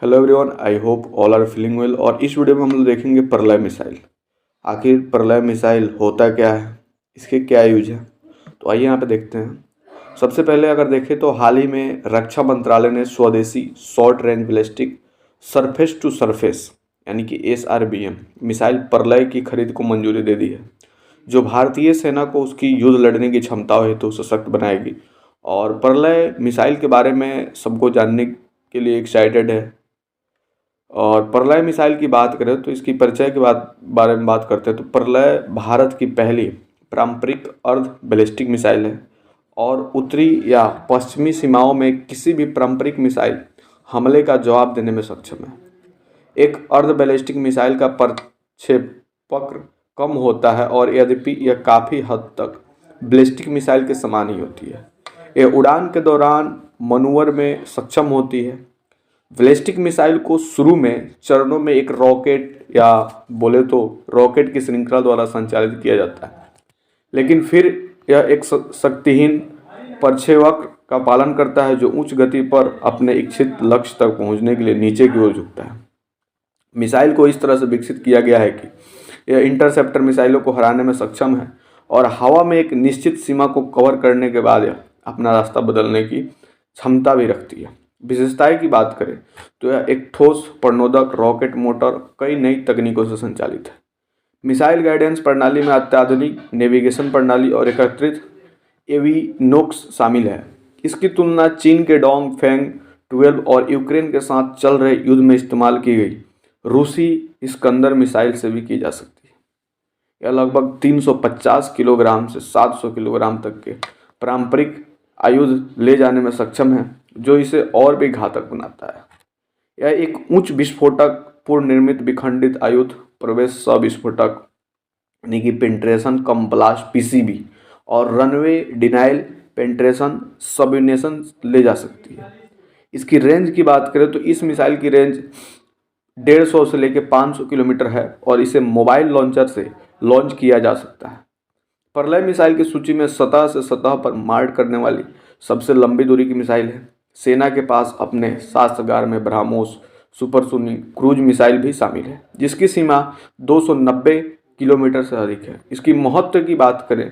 Hello everyone, I hope all are feeling well. और इस video में हम लोग देखेंगे प्रलय मिसाइल। आखिर प्रलय मिसाइल होता क्या है, इसके क्या यूज है, तो आइए यहाँ पे देखते हैं। सबसे पहले अगर देखें तो हाल ही में रक्षा मंत्रालय ने स्वदेशी short range ballistic surface to surface यानी कि SRBM मिसाइल प्रलय की खरीद को मंजूरी दे दी है, जो भारतीय सेना को उसकी युद्ध लड़ने की क्षमता हेतु सशक्त बनाएगी। और प्रलय मिसाइल के बारे में सबको जानने के लिए एक्साइटेड है। और प्रलय मिसाइल की बात करें तो इसकी परिचय के बारे में बात करते हैं तो प्रलय भारत की पहली पारंपरिक अर्ध बैलिस्टिक मिसाइल है और उत्तरी या पश्चिमी सीमाओं में किसी भी पारंपरिक मिसाइल हमले का जवाब देने में सक्षम है। एक अर्ध बैलिस्टिक मिसाइल का प्रक्षेपक कम होता है और यद्यपि यह काफ़ी हद तक बैलिस्टिक मिसाइल के समान ही होती है। यह उड़ान के दौरान मनूवर में सक्षम होती है। बैलिस्टिक मिसाइल को शुरू में चरणों में एक रॉकेट या बोले तो रॉकेट की श्रृंखला द्वारा संचालित किया जाता है, लेकिन फिर यह एक शक्तिहीन प्रक्षेपक का पालन करता है जो उच्च गति पर अपने इच्छित लक्ष्य तक पहुंचने के लिए नीचे की ओर झुकता है। मिसाइल को इस तरह से विकसित किया गया है कि यह इंटरसेप्टर मिसाइलों को हराने में सक्षम है और हवा में एक निश्चित सीमा को कवर करने के बाद यह अपना रास्ता बदलने की क्षमता भी रखती है। विशेषताएं की बात करें तो यह एक ठोस प्रणोदक रॉकेट मोटर कई नई तकनीकों से संचालित है। मिसाइल गाइडेंस प्रणाली में अत्याधुनिक नेविगेशन प्रणाली और एकीकृत एविनोक्स शामिल है। इसकी तुलना चीन के डोंग फेंग 12 और यूक्रेन के साथ चल रहे युद्ध में इस्तेमाल की गई रूसी इस्कंदर मिसाइल से भी की जा सकती है। यह लगभग 350 किलोग्राम से 700 किलोग्राम तक के पारंपरिक आयुध ले जाने में सक्षम है, जो इसे और भी घातक बनाता है। यह एक उच्च विस्फोटक पूर्व निर्मित विखंडित आयुध प्रवेश सविस्फोटक यानी कि पेंट्रेशन कम ब्लास्ट PCB और रनवे डिनाइल पेंट्रेशन सबनेशन ले जा सकती है। इसकी रेंज की बात करें तो इस मिसाइल की रेंज 150 से लेकर 500 किलोमीटर है और इसे मोबाइल लॉन्चर से लॉन्च किया जा सकता है। प्रलय मिसाइल की सूची में सतह से सतह पर मार करने वाली सबसे लंबी दूरी की मिसाइल है। सेना के पास अपने शस्त्रागार में ब्रह्मोस सुपरसोनिक क्रूज मिसाइल भी शामिल है, जिसकी सीमा 290 किलोमीटर से अधिक है। इसकी महत्व की बात करें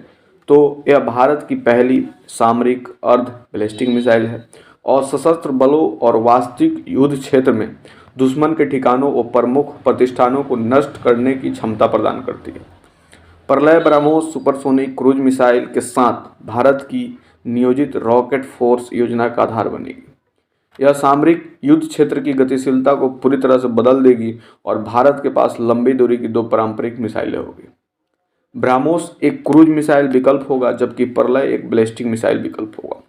तो यह भारत की पहली सामरिक अर्ध बैलिस्टिक मिसाइल है और सशस्त्र बलों और वास्तविक युद्ध क्षेत्र में दुश्मन के ठिकानों और प्रमुख प्रतिष्ठानों को नष्ट करने की क्षमता प्रदान करती है। प्रलय ब्रह्मोस सुपरसोनिक क्रूज मिसाइल के साथ भारत की नियोजित रॉकेट फोर्स योजना का आधार बनेगी। यह सामरिक युद्ध क्षेत्र की गतिशीलता को पूरी तरह से बदल देगी और भारत के पास लंबी दूरी की 2 पारंपरिक मिसाइलें होगी। ब्रह्मोस एक क्रूज मिसाइल विकल्प होगा, जबकि प्रलय एक बैलिस्टिक मिसाइल विकल्प होगा।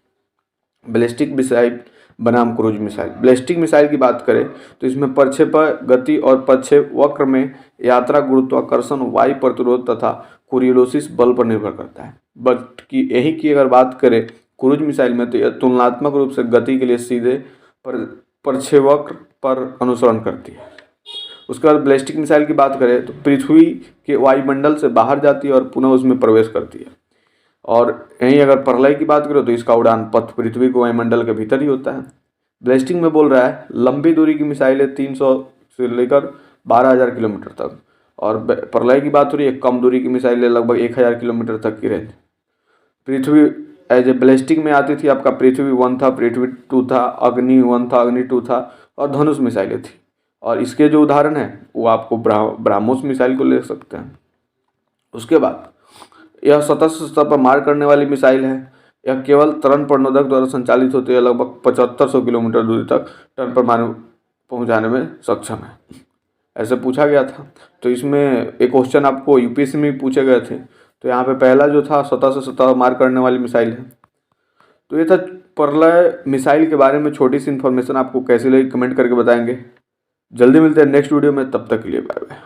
बैलिस्टिक मिसाइल बनाम क्रूज मिसाइल। बैलिस्टिक मिसाइल की बात करें तो इसमें प्रक्षेपण गति और प्रक्षेपवक्र में यात्रा गुरुत्वाकर्षण वायु प्रतिरोध तथा कोरियोलिस बल पर निर्भर करता है। बट की यही की अगर बात करें क्रूज मिसाइल में तो यह तुलनात्मक रूप से गति के लिए सीधे प्रक्षेपवक्र पर अनुसरण करती है। उसके बाद बैलिस्टिक मिसाइल की बात करें तो पृथ्वी के वायुमंडल से बाहर जाती है और पुनः उसमें प्रवेश करती है। और यहीं अगर प्रलय की बात करें तो इसका उड़ान पथ पृथ्वी के वायुमंडल के भीतर ही होता है। बैलिस्टिक में बोल रहा है लंबी दूरी की मिसाइलें 300 से लेकर 12,000 किलोमीटर तक, और प्रलय की बात हो रही है कम दूरी की मिसाइलें लगभग 1,000 किलोमीटर तक की range. Prithvi as a ballistic में आती थी आपका पृथ्वी 1 था, पृथ्वी 2 था, अग्नि 1 था, अग्नि 2 था और धनुष मिसाइलें थी। और इसके जो उदाहरण है वो आपको ब्रह्मोस मिसाइल को ले सकते हैं। उसके बाद यह सतह से सतह पर मार करने वाली मिसाइल है। यह केवल तरल प्रणोदक द्वारा संचालित होती है, लगभग 7500 किलोमीटर दूरी तक टर्न पर मार पहुंचाने में सक्षम है। ऐसे पूछा गया था, तो इसमें एक क्वेश्चन आपको UPSC में पूछे गए थे। तो यहाँ पे पहला जो था सतह से सतह मार करने वाली मिसाइल है। तो ये था प्रलय मिसाइल के बारे में छोटी सी इन्फॉर्मेशन। आपको कैसी लगी कमेंट करके बताएंगे। जल्दी मिलते हैं नेक्स्ट वीडियो में, तब तक के लिए बाय बाय।